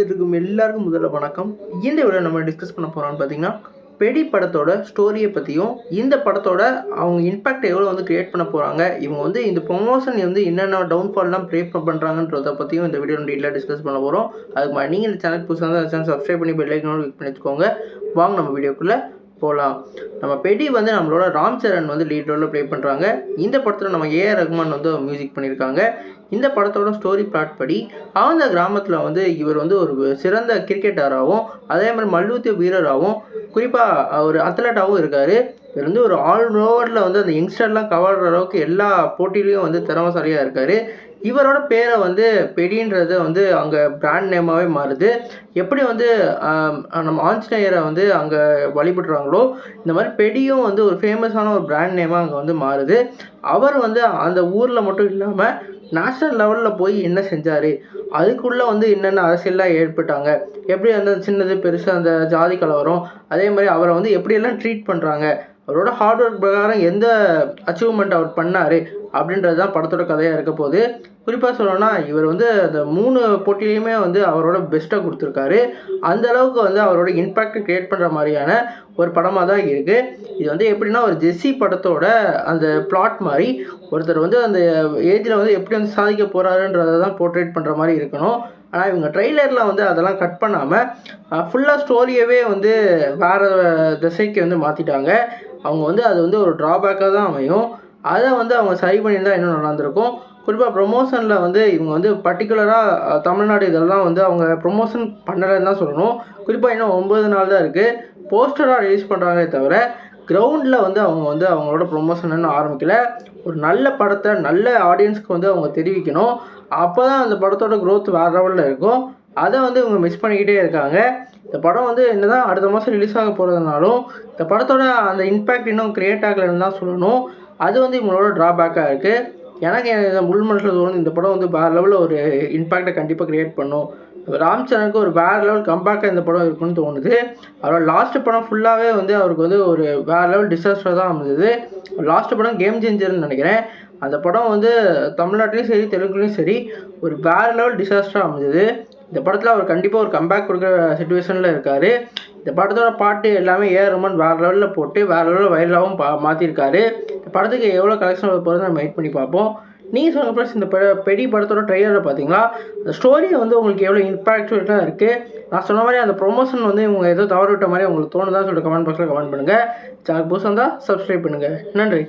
இருக்கும் எல்லாருக்கும் முதல்ல வணக்கம். இந்த வீடியோ நம்ம டிஸ்கஸ் பண்ண போகிறோம்னு பார்த்தீங்கன்னா, பெடி படத்தோட ஸ்டோரியை பற்றியும், இந்த படத்தோட அவங்க இம்பேக்ட் எவ்வளோ வந்து கிரியேட் பண்ண போகிறாங்க, இவங்க வந்து இந்த ப்ரொமோஷன் வந்து என்னென்ன டவுன்ஃபால்லாம் கிரியேட் பண்ணுறாங்கன்றத பற்றியும் இந்த வீடியோ டீட்டெயிலாக டிஸ்கஸ் பண்ண போகிறோம். அதுக்கு நீங்கள் இந்த சேனல் புதுசாக இருந்தால் சேனல் சப்ஸ்கிரைப் பண்ணி பெல் ஐக்கானோட கிளிக் பண்ணி வச்சுக்கோங்க. வாங்க நம்ம வீடியோக்குள்ளே போகலாம். நம்ம பெடி வந்து நம்மளோட ராம் சரண் வந்து லீட் ரோலில் ப்ளே பண்ணுறாங்க. இந்த படத்தில் நம்ம ஏஆர் ரஹ்மான் வந்து மியூசிக் பண்ணியிருக்காங்க. இந்த படத்தோட ஸ்டோரி பிளாட் படி அந்த கிராமத்தில் வந்து இவர் வந்து ஒரு சிறந்த கிரிக்கெட்டராகவும் அதே மாதிரி மல்யுத்த வீரராகவும் குறிப்பாக ஒரு அத்லட்டாகவும் இருக்கார். இவர் வந்து ஒரு ஆல்ஓவரில் வந்து அந்த யங்ஸ்டர்லாம் கவர்ற அளவுக்கு எல்லா போட்டியிலையும் வந்து திறமசாலியாக இருக்கார். இவரோட பேரை வந்து பெடின்றது வந்து அங்கே பிராண்ட் நேமாகவே மாறுது. எப்படி வந்து நம்ம ஆஞ்சநேயரை வந்து அங்கே வழிபடுறாங்களோ இந்த மாதிரி பெடியும் வந்து ஒரு ஃபேமஸான ஒரு பிராண்ட் நேமாக அங்கே வந்து மாறுது. அவர் வந்து அந்த ஊரில் மட்டும் இல்லாமல் நேஷ்னல் லெவலில் போய் என்ன செஞ்சார், அதுக்குள்ளே வந்து என்னென்ன அரசியல்லாம் ஏற்பட்டாங்க, எப்படி அந்த சின்னது பெருசு அந்த ஜாதி கலவரம், அதே மாதிரி அவரை வந்து எப்படியெல்லாம் ட்ரீட் பண்ணுறாங்க, அவரோட ஹார்ட் ஒர்க் பிரகாரம் எந்த அச்சீவ்மெண்ட் அவர் பண்ணார் அப்படின்றது தான் படத்தோட கதையாக இருக்க போகுது. குறிப்பாக சொல்லணும்னா இவர் வந்து அந்த 3 போட்டியிலையுமே வந்து அவரோட பெஸ்ட்டை கொடுத்துருக்காரு. அந்த அளவுக்கு வந்து அவரோட இம்பேக்ட் கிரியேட் பண்ணுற மாதிரியான ஒரு படமாக தான் இருக்குது. இது வந்து எப்படின்னா ஒரு ஜெஸ்ஸி படத்தோட அந்த பிளாட் மாதிரி ஒருத்தர் வந்து அந்த ஏஜில் வந்து எப்படி வந்து சாதிக்க போகிறாருன்றதை தான் போர்ட்ரேட் பண்ணுற மாதிரி இருக்கணும். ஆனால் இவங்க ட்ரெய்லரில் வந்து அதெல்லாம் கட் பண்ணாமல் ஃபுல்லாக ஸ்டோரியவே வந்து வேறு திசைக்கு வந்து மாற்றிட்டாங்க. அவங்க வந்து அது வந்து ஒரு ட்ராபேக்காக தான் அமையும். அதை வந்து அவங்க சரி பண்ணியிருந்தால் இன்னும் நல்லாயிருந்திருக்கும். குறிப்பாக ப்ரொமோஷனில் வந்து இவங்க வந்து பர்டிகுலராக தமிழ்நாடு இதெல்லாம் வந்து அவங்க ப்ரொமோஷன் பண்ணலைன்னு தான் சொல்லணும். குறிப்பாக இன்னும் 9 நாள் தான் இருக்குது. போஸ்டராக ரிலீஸ் பண்ணுறாங்களே தவிர கிரவுண்டில் வந்து அவங்க வந்து அவங்களோட ப்ரொமோஷன் இன்னும் ஆரம்பிக்கல. ஒரு நல்ல படத்தை நல்ல ஆடியன்ஸ்க்கு வந்து அவங்க தெரிவிக்கணும். அப்போ தான் அந்த படத்தோட க்ரோத் வேறு லெவலில் இருக்கும். அதை வந்து இவங்க மிஸ் பண்ணிக்கிட்டே இருக்காங்க. இந்த படம் வந்து என்ன தான் அடுத்த மாதம் ரிலீஸ் ஆக போகிறதுனாலும் இந்த படத்தோட அந்த இம்பேக்ட் இன்னும் க்ரியேட் ஆகலைன்னு தான் சொல்லணும். அது வந்து இவங்களோட ட்ராபேக்காக இருக்குது. எனக்கு முள் மனசில் தோணுது இந்த படம் வந்து வேறு லெவலில் ஒரு இம்பேக்டை கண்டிப்பாக க்ரியேட் பண்ணும். ராம் சரணுக்கு ஒரு வேறு லெவல் கம்பேக்காக இந்த படம் இருக்குன்னு தோணுது. அவரோட லாஸ்ட் படம் ஃபுல்லாகவே வந்து அவருக்கு வந்து ஒரு வேறு லெவல் டிசாஸ்டர் தான் அமைஞ்சது. லாஸ்ட் படம் கேம் சேஞ்சர்னு நினைக்கிறேன். அந்த படம் வந்து தமிழ்நாட்டிலையும் சரி தெலுங்குலேயும் சரி ஒரு வேறு லெவல் டிசாஸ்டராக அமைஞ்சது. இந்த படத்தில் அவர் கண்டிப்பாக ஒரு கம்பேக் கொடுக்குற சிச்சுவேஷனில் இருக்கார். இந்த படத்தோட பாட்டு எல்லாமே ஏஆர் ரஹ்மான் வேறு லெவலில் போட்டு வேறு லெவலில் வைரலாகவும் மாற்றிருக்காரு. இந்த படத்துக்கு எவ்வளோ கலெக்ஷன் போகிறத நம்ம வெயிட் பண்ணி பார்ப்போம். நீங்கள் சொல்லுங்கள் ஃப்ரெண்ட்ஸ், இந்த பெடி படத்தோட ட்ரெய்லரை பார்த்தீங்களா? அந்த ஸ்டோரியை வந்து உங்களுக்கு எவ்வளோ இம்பாக்ட்ஃபுல்லாக இருக்குது? நான் சொன்ன மாதிரி அந்த ப்ரொமோஷன் வந்து இவங்க ஏதோ தவறு விட்ட மாதிரி உங்களுக்கு தோணுதான்னு சொல்லிட்டு கமெண்ட் பாக்ஸில் கமெண்ட் பண்ணுங்கள். சேனல் புதுசாக இருந்தால் சப்ஸ்கிரைப் பண்ணுங்கள். நன்றி.